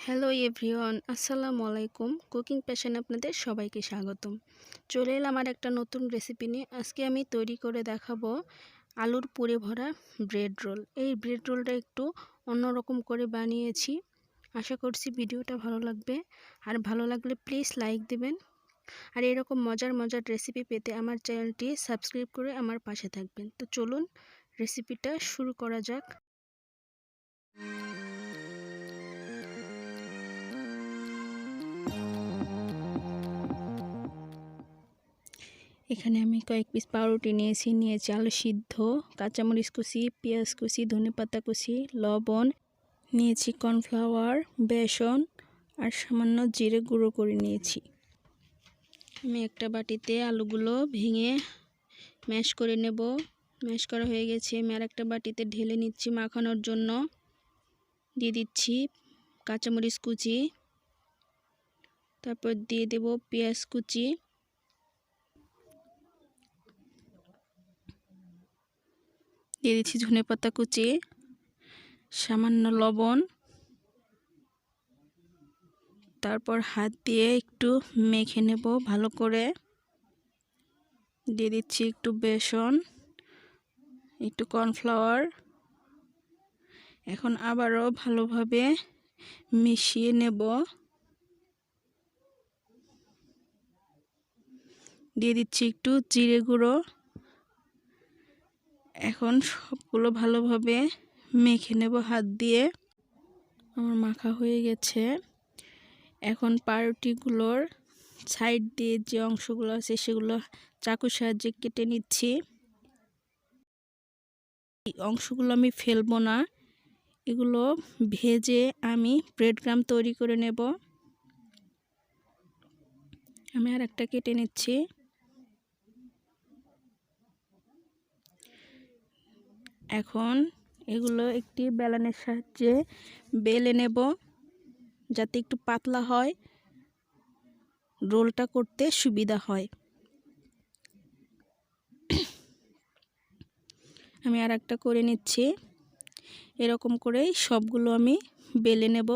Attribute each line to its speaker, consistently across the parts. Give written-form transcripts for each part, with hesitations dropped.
Speaker 1: Hello everyone, আসসালামু আলাইকুম। Cooking প্যাশনে আপনাদের সবাইকে স্বাগতম। চলে এলাম আর একটা নতুন রেসিপি নিয়ে। আজকে আমি তৈরি করে দেখাবো আলুর পুরে ভরা ব্রেড রোল। এই ব্রেড রোলটা একটু অন্যরকম করে বানিয়েছি। আশা করছি ভিডিওটা ভালো লাগবে। আর ভালো লাগলে প্লিজ লাইক দিবেন। আর এরকম মজার মজার রেসিপি পেতে আমার চ্যানেলটি সাবস্ক্রাইব করে আমার পাশে থাকবেন। তো চলুন রেসিপিটা শুরু করা যাক। এখানে আমি কয়েক পিস পাউরুটি নিয়েছি আলু সিদ্ধ, কাঁচামরিচ কুচি, পেঁয়াজ কুচি, ধনেপাতা কুচি, লবণ, নিয়েছি কর্নফ্লাওয়ার, বেসন আর সামান্য জিরে গুঁড়ো করে নিয়েছি। আমি একটা বাটিতে আলুগুলো ভেঙে ম্যাশ করে নেব। ম্যাশ করা হয়ে গেছে। আমি আর একটা বাটিতে ঢেলে নিচ্ছি মাখানোর জন্য। দিয়ে দিচ্ছি কাঁচামরিচ কুচি, তারপর দিয়ে দেব পেঁয়াজ কুচি, দিয়ে দিচ্ছি ধনেপাতা কুচি, সামান্য লবণ, তারপর হাত দিয়ে একটু মেখে নেব ভালো করে। দিয়ে দিচ্ছি একটু বেসন, একটু কর্নফ্লাওয়ার। এখন আবারও ভালোভাবে মিশিয়ে নেব। দিয়ে দিচ্ছি একটু জিরে গুঁড়ো। এখন সবগুলো ভালোভাবে মেখে নেব হাত দিয়ে। আমার মাখা হয়ে গেছে। এখন পাউরুটিগুলোর সাইড দিয়ে যে অংশগুলো আছে সেগুলো চাকুর সাহায্যে কেটে নিচ্ছি। এই অংশগুলো আমি ফেলবো না, এগুলো ভেজে আমি ব্রেড ক্রাম্ব তৈরি করে নেব। আমি আর একটা কেটে নিচ্ছি। এখন এগুলো একটি বেলনের সাহায্যে বেলে নেব, যাতে একটু পাতলা হয়, রোলটা করতে সুবিধা হয়। আমি আর একটা করে নিচ্ছি। এরকম করেই সবগুলো আমি বেলে নেব।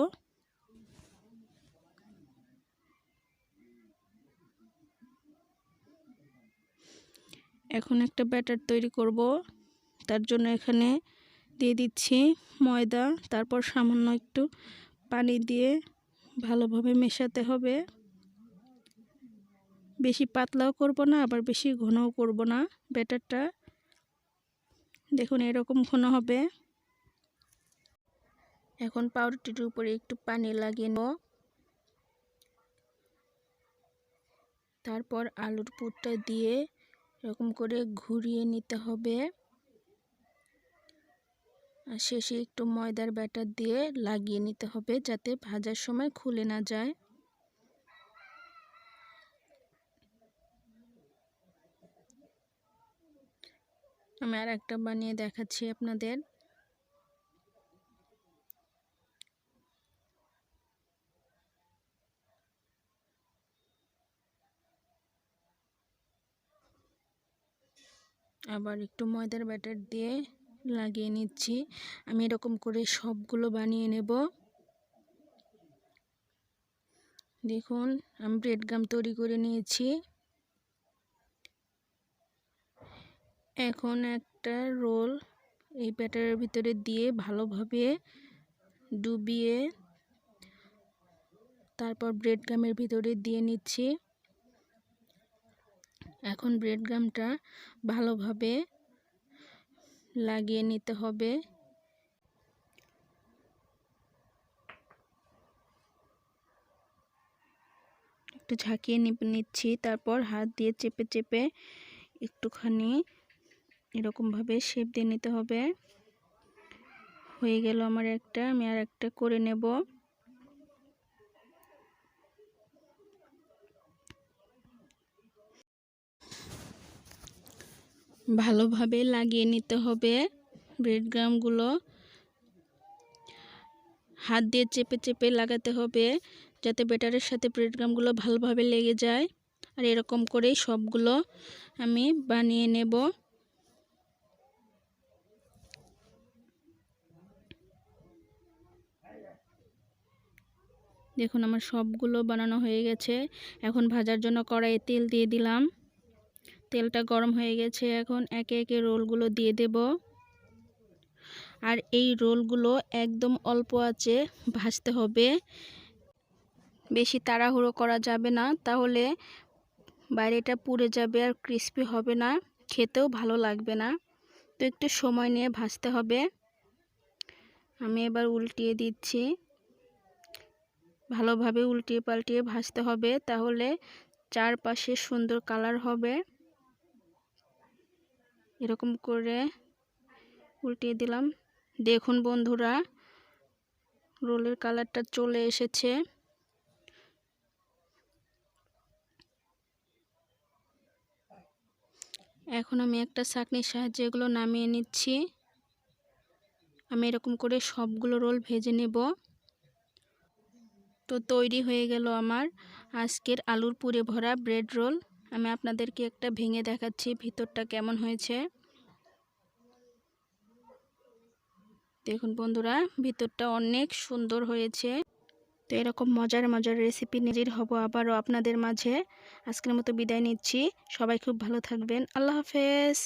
Speaker 1: এখন একটা ব্যাটার তৈরি করব। তার জন্য এখানে দিয়ে দিচ্ছি ময়দা, তারপর সামান্য একটু পানি দিয়ে ভালোভাবে মেশাতে হবে। বেশি পাতলাও করব না, আবার বেশি ঘনও করব না। ব্যাটারটা দেখুন এরকম ঘন হবে। এখন পাউরুটির উপরে একটু পানি লাগিয়ে নেব। তারপর আলুর পুরটা দিয়ে এরকম করে ঘুরিয়ে নিতে হবে। আর শেষে একটু ময়দার ব্যাটার দিয়ে লাগিয়ে নিতে হবে, যাতে ভাজার সময় খুলে না যায়। আমি আর একটা বানিয়ে দেখাচ্ছি আপনাদের। আবার একটু ময়দার ব্যাটার দিয়ে লাগিয়ে নিচ্ছি। আমি এরকম করে সবগুলো বানিয়ে নেব। দেখুন আমি ব্রেড ক্রাম্ব তৈরি করে নিয়েছি। এখন একটা রোল এই ব্যাটারের ভিতরে দিয়ে ভালোভাবে ডুবিয়ে তারপর ব্রেড ক্রাম্বের ভিতরে দিয়ে নিচ্ছি। এখন ব্রেড ক্রাম্বটা ভালোভাবে লাগিয়ে নিতে হবে। একটু ঝাঁকিয়ে নিচ্ছি, তারপর হাত দিয়ে চেপে চেপে একটুখানি এরকমভাবে শেপ দিয়ে নিতে হবে। হয়ে গেল আমার একটা। আমি আর একটা করে নেব। ভালোভাবে লাগিয়ে নিতে হবে ব্রেড ক্রাম্বগুলো। হাত দিয়ে চেপে চেপে লাগাতে হবে, যাতে ব্যাটারের সাথে ব্রেড ক্রাম্বগুলো ভালোভাবে লেগে যায়। আর এরকম করেই সবগুলো আমি বানিয়ে নেব। দেখুন আমার সবগুলো বানানো হয়ে গেছে। এখন ভাজার জন্য কড়াইয়ে তেল দিয়ে দিলাম। তেলটা গরম হয়ে গেছে, এখন একে একে রোলগুলো দিয়ে দেব। আর এই রোলগুলো একদম অল্প আঁচে ভাজতে হবে, বেশি তাড়াহুড়ো করা যাবে না, তাহলে বাইরেটা পুড়ে যাবে আর ক্রিস্পি হবে না, খেতেও ভালো লাগবে না। তো একটু সময় নিয়ে ভাজতে হবে। আমি এবার উল্টিয়ে দিচ্ছি। ভালোভাবে উল্টিয়ে পাল্টিয়ে ভাজতে হবে, তাহলে চারপাশে সুন্দর কালার হবে। এরকম করে উল্টিয়ে দিলাম। দেখুন বন্ধুরা, রোলের কালারটা চলে এসেছে। এখন আমি একটা ছাঁকনির সাহায্যে এগুলো নামিয়ে নিচ্ছি। আমি এরকম করে সবগুলো রোল ভেজে নেব। তো তৈরি হয়ে গেল আমার আজকের আলুর পুরে ভরা ব্রেড রোল। আমি আপনাদেরকে একটা ভেঙে দেখাচ্ছি ভিতরটা কেমন হয়েছে। দেখুন বন্ধুরা, ভিতরটা অনেক সুন্দর হয়েছে। তো এরকম মজার মজার রেসিপি নিয়ে হাজির হব আবারও আপনাদের মাঝে। আজকের মতো বিদায় নিচ্ছি। সবাই খুব ভালো থাকবেন। আল্লাহ হাফেজ।